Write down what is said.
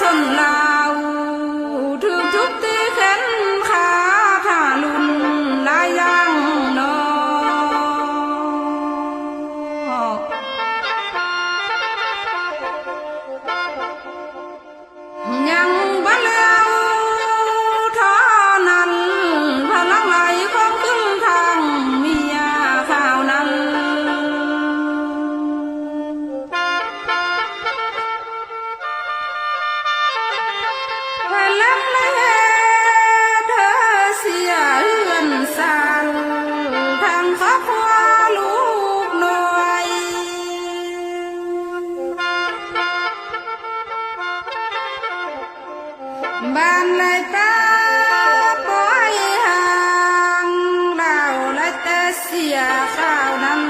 ส้นลาวถือทุบตีแขนขาถ้าลุนลายย่างนอยังบ่แล้วเท่านั้นพลังไหลของขึ้นทางเมียข่าวนั้นแล้วเธอเสียเรือนสานทางครอบครัวลูกน้อยบ้านเลยตาปล่อยห่างเราและแต่เสียข้าวนั้น